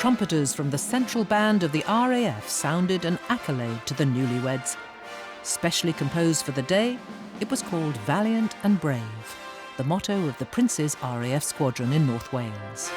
trumpeters from the central band of the RAF sounded an accolade to the newlyweds. Specially composed for the day, it was called Valiant and Brave, the motto of the Prince's RAF squadron in North Wales.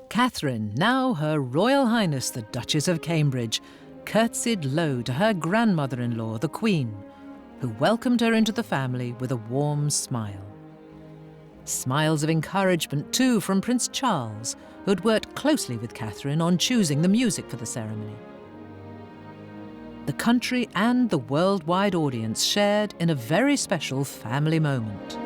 Catherine, now Her Royal Highness the Duchess of Cambridge, curtsied low to her grandmother-in-law, the Queen, who welcomed her into the family with a warm smile. Smiles of encouragement, too, from Prince Charles, who had worked closely with Catherine on choosing the music for the ceremony. The country and the worldwide audience shared in a very special family moment.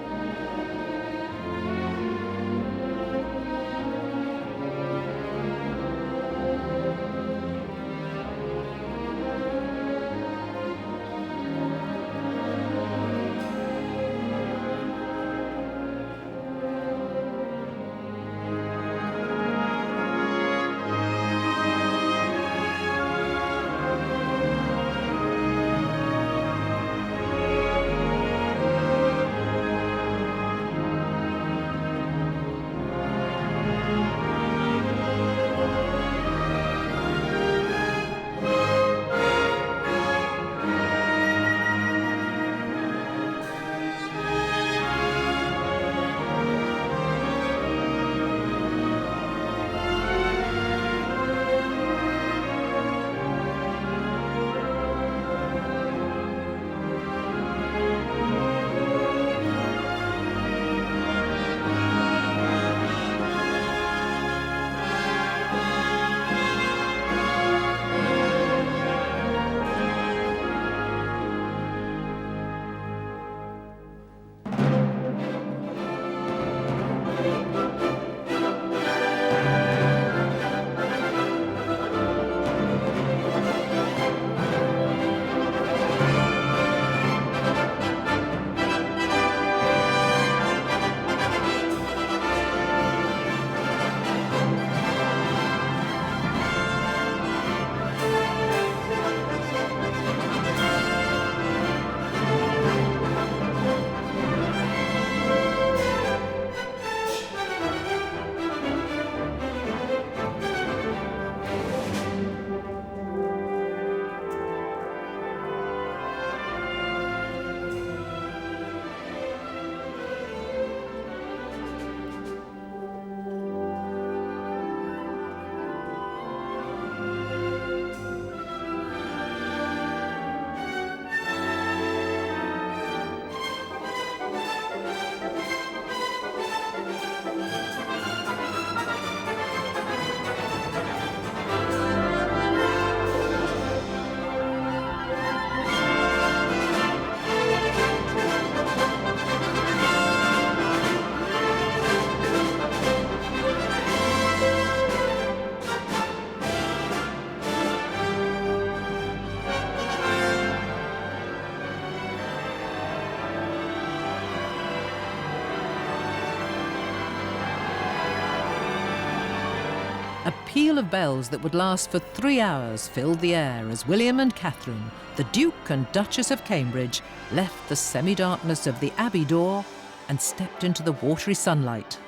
A peal of bells that would last for 3 hours filled the air as William and Catherine, the Duke and Duchess of Cambridge, left the semi-darkness of the Abbey door and stepped into the watery sunlight.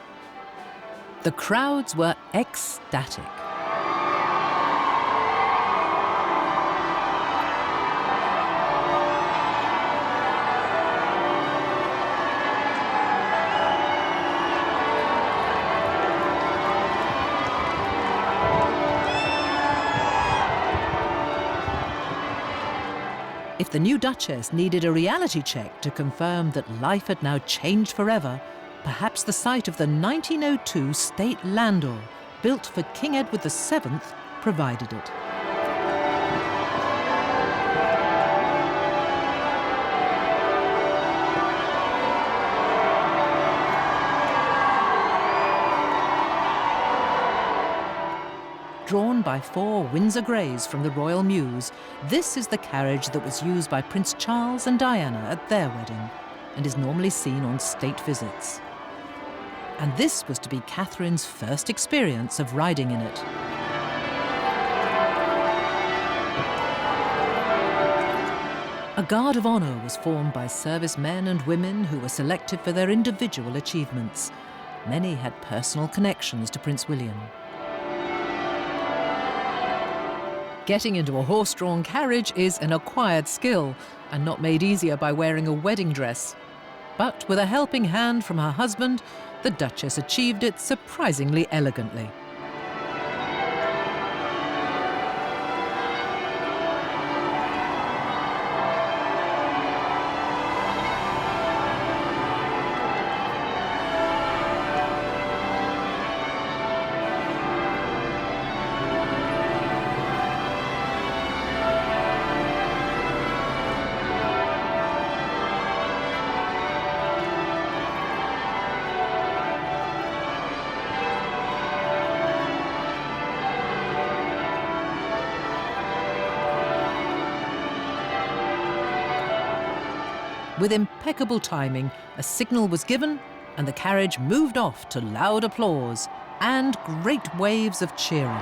The crowds were ecstatic. If the new Duchess needed a reality check to confirm that life had now changed forever, perhaps the sight of the 1902 state landau, built for King Edward VII, provided it. Drawn by 4 Windsor Greys from the Royal Mews, this is the carriage that was used by Prince Charles and Diana at their wedding and is normally seen on state visits. And this was to be Catherine's first experience of riding in it. A guard of honour was formed by servicemen and women who were selected for their individual achievements. Many had personal connections to Prince William. Getting into a horse-drawn carriage is an acquired skill and not made easier by wearing a wedding dress. But with a helping hand from her husband, the Duchess achieved it surprisingly elegantly. With impeccable timing, a signal was given and the carriage moved off to loud applause and great waves of cheering.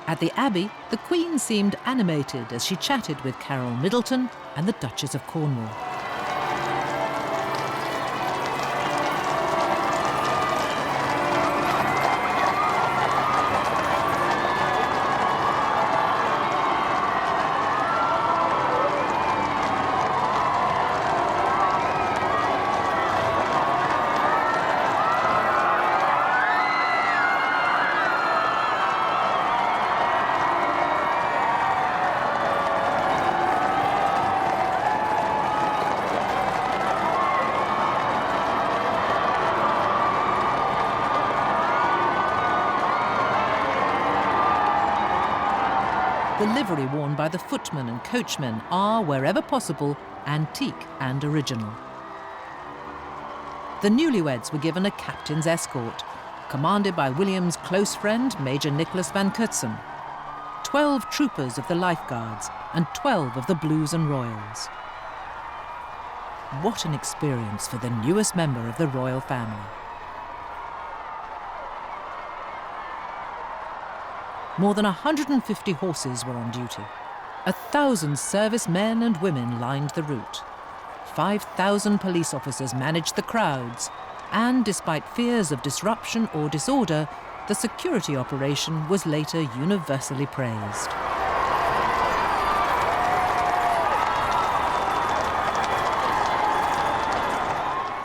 At the Abbey, the Queen seemed animated as she chatted with Carol Middleton and the Duchess of Cornwall. The livery worn by the footmen and coachmen are, wherever possible, antique and original. The newlyweds were given a captain's escort, commanded by William's close friend, Major Nicholas Van Kutsen, 12 troopers of the Life Guards, and 12 of the Blues and Royals. What an experience for the newest member of the royal family. More than 150 horses were on duty. 1,000 service men and women lined the route. 5,000 police officers managed the crowds, and despite fears of disruption or disorder, the security operation was later universally praised.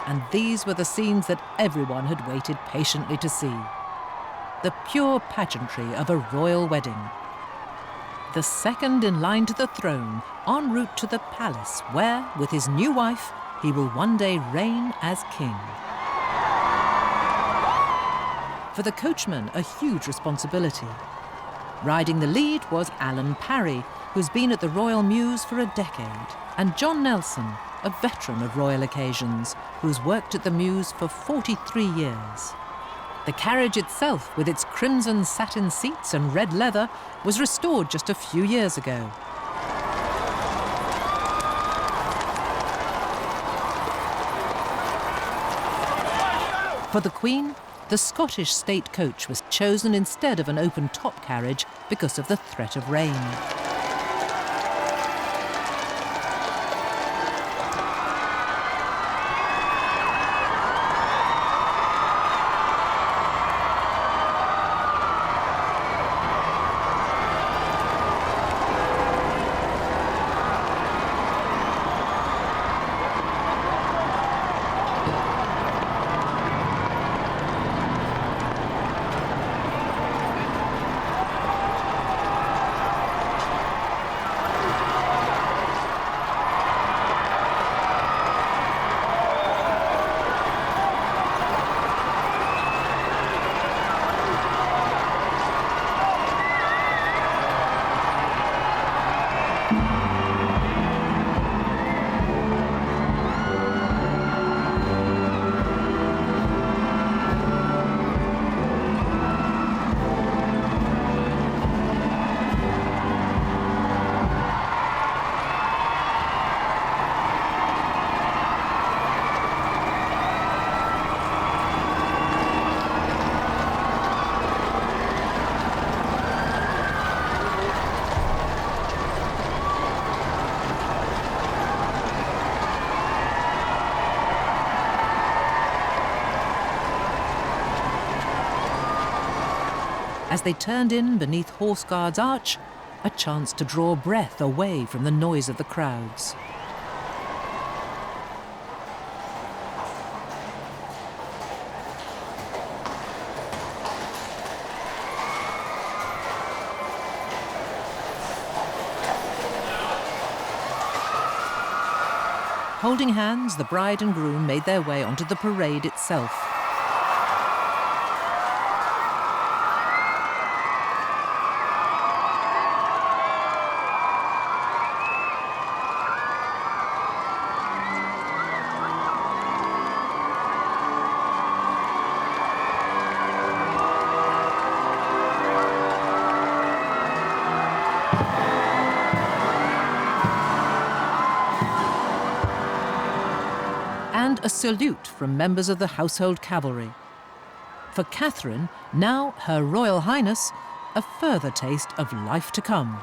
And these were the scenes that everyone had waited patiently to see. The pure pageantry of a royal wedding. The second in line to the throne, en route to the palace where, with his new wife, he will one day reign as king. For the coachman, a huge responsibility. Riding the lead was Alan Parry, who's been at the Royal Mews for a decade, and John Nelson, a veteran of royal occasions, who's worked at the Mews for 43 years. The carriage itself, with its crimson satin seats and red leather, was restored just a few years ago. For the Queen, the Scottish state coach was chosen instead of an open-top carriage because of the threat of rain. As they turned in beneath Horse Guards Arch, a chance to draw breath away from the noise of the crowds. Holding hands, the bride and groom made their way onto the parade itself. And a salute from members of the Household Cavalry. For Catherine, now Her Royal Highness, a further taste of life to come.